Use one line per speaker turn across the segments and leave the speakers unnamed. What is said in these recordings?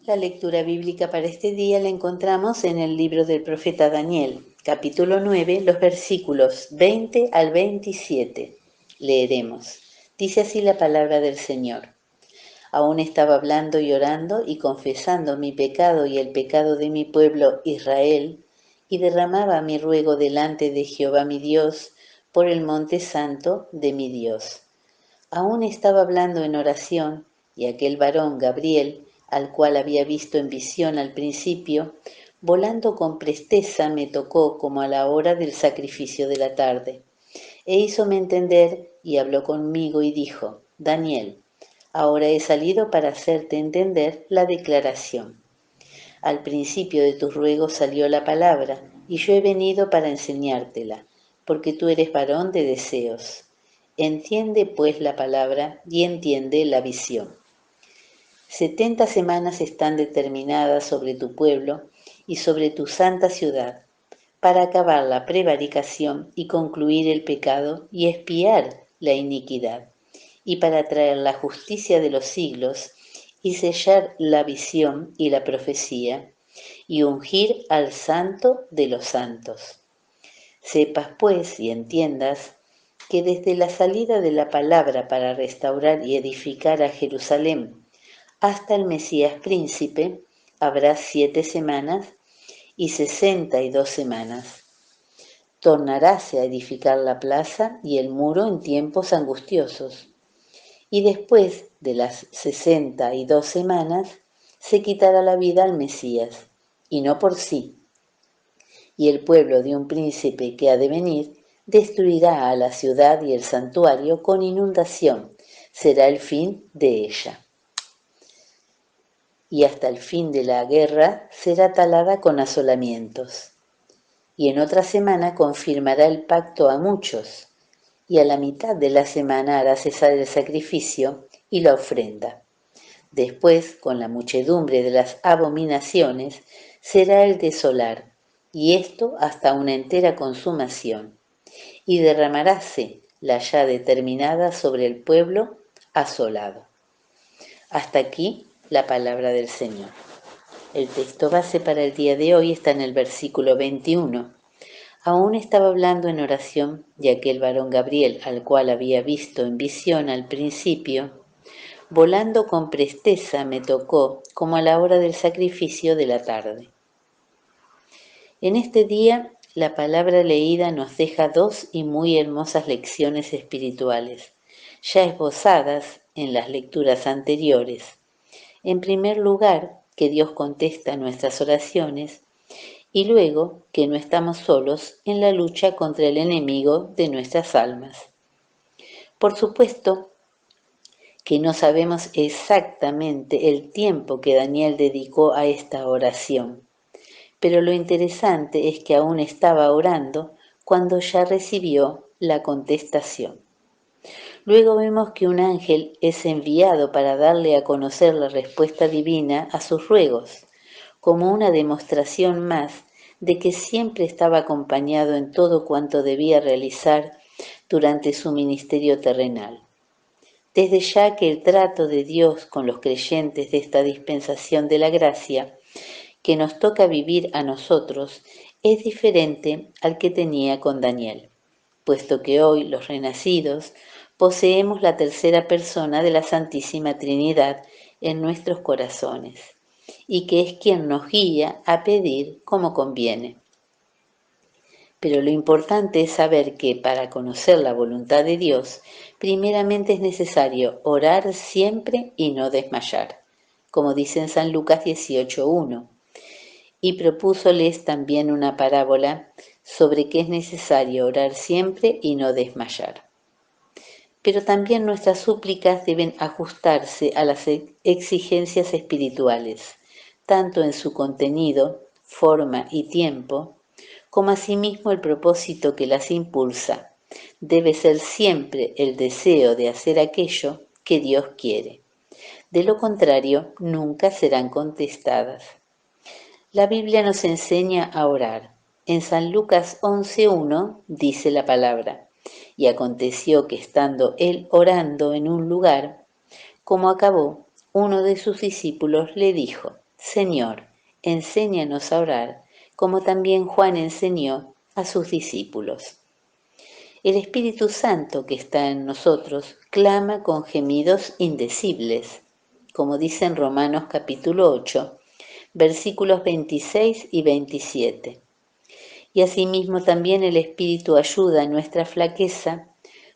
La lectura bíblica para este día la encontramos en el libro del profeta Daniel, capítulo 9, los versículos 20 al 27. Leeremos. Dice así la palabra del Señor. Aún estaba hablando y orando y confesando mi pecado y el pecado de mi pueblo Israel, y derramaba mi ruego delante de Jehová mi Dios por el monte santo de mi Dios. Aún estaba hablando en oración, y aquel varón Gabriel, al cual había visto en visión al principio, volando con presteza me tocó como a la hora del sacrificio de la tarde, e hízome entender y habló conmigo y dijo: Daniel, ahora he salido para hacerte entender la declaración. Al principio de tus ruegos salió la palabra, y yo he venido para enseñártela, porque tú eres varón de deseos. Entiende pues la palabra y entiende la visión. 70 semanas están determinadas sobre tu pueblo y sobre tu santa ciudad, para acabar la prevaricación y concluir el pecado y expiar la iniquidad, y para traer la justicia de los siglos y sellar la visión y la profecía, y ungir al santo de los santos. Sepas pues y entiendas que desde la salida de la palabra para restaurar y edificar a Jerusalén hasta el Mesías príncipe habrá 7 semanas y 62 semanas. Tornaráse a edificar la plaza y el muro en tiempos angustiosos. Y después de las 62 semanas se quitará la vida al Mesías, y no por sí. Y el pueblo de un príncipe que ha de venir destruirá a la ciudad y el santuario con inundación. Será el fin de ella. Y hasta el fin de la guerra será talada con asolamientos. Y en otra semana confirmará el pacto a muchos, y a la mitad de la semana hará cesar el sacrificio y la ofrenda. Después, con la muchedumbre de las abominaciones, será el desolar, y esto hasta una entera consumación. Y derramaráse la ya determinada sobre el pueblo asolado. Hasta aquí la palabra del Señor. El texto base para el día de hoy está en el versículo 21. Aún estaba hablando en oración, y aquel varón Gabriel, al cual había visto en visión al principio, volando con presteza me tocó como a la hora del sacrificio de la tarde. En este día, la palabra leída nos deja 2 y muy hermosas lecciones espirituales, ya esbozadas en las lecturas anteriores. En primer lugar, que Dios contesta nuestras oraciones, y luego que no estamos solos en la lucha contra el enemigo de nuestras almas. Por supuesto que no sabemos exactamente el tiempo que Daniel dedicó a esta oración, pero lo interesante es que aún estaba orando cuando ya recibió la contestación. Luego vemos que un ángel es enviado para darle a conocer la respuesta divina a sus ruegos, como una demostración más de que siempre estaba acompañado en todo cuanto debía realizar durante su ministerio terrenal. Desde ya que el trato de Dios con los creyentes de esta dispensación de la gracia que nos toca vivir a nosotros es diferente al que tenía con Daniel, puesto que hoy los renacidos poseemos la tercera persona de la Santísima Trinidad en nuestros corazones, y que es quien nos guía a pedir como conviene. Pero lo importante es saber que para conocer la voluntad de Dios, primeramente es necesario orar siempre y no desmayar, como dice en San Lucas 18:1, y propúsoles también una parábola sobre que es necesario orar siempre y no desmayar. Pero también nuestras súplicas deben ajustarse a las exigencias espirituales, tanto en su contenido, forma y tiempo, como asimismo el propósito que las impulsa. Debe ser siempre el deseo de hacer aquello que Dios quiere. De lo contrario, nunca serán contestadas. La Biblia nos enseña a orar. En San Lucas 11:1 dice la palabra: y aconteció que estando él orando en un lugar, como acabó, uno de sus discípulos le dijo: Señor, enséñanos a orar, como también Juan enseñó a sus discípulos. El Espíritu Santo que está en nosotros clama con gemidos indecibles, como dice en Romanos capítulo 8, versículos 26 y 27. Y asimismo también el Espíritu ayuda en nuestra flaqueza,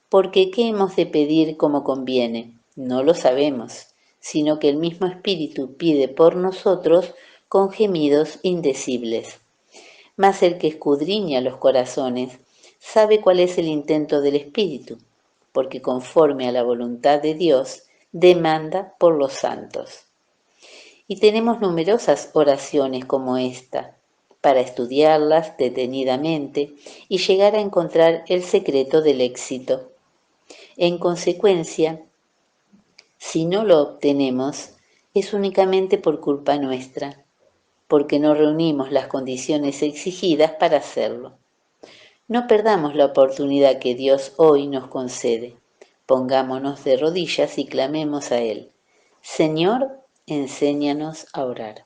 porque ¿qué hemos de pedir como conviene? No lo sabemos, sino que el mismo Espíritu pide por nosotros con gemidos indecibles. Mas el que escudriña los corazones sabe cuál es el intento del Espíritu, porque conforme a la voluntad de Dios demanda por los santos. Y tenemos numerosas oraciones como esta, para estudiarlas detenidamente y llegar a encontrar el secreto del éxito. En consecuencia, si no lo obtenemos, es únicamente por culpa nuestra, porque no reunimos las condiciones exigidas para hacerlo. No perdamos la oportunidad que Dios hoy nos concede. Pongámonos de rodillas y clamemos a Él. Señor, enséñanos a orar.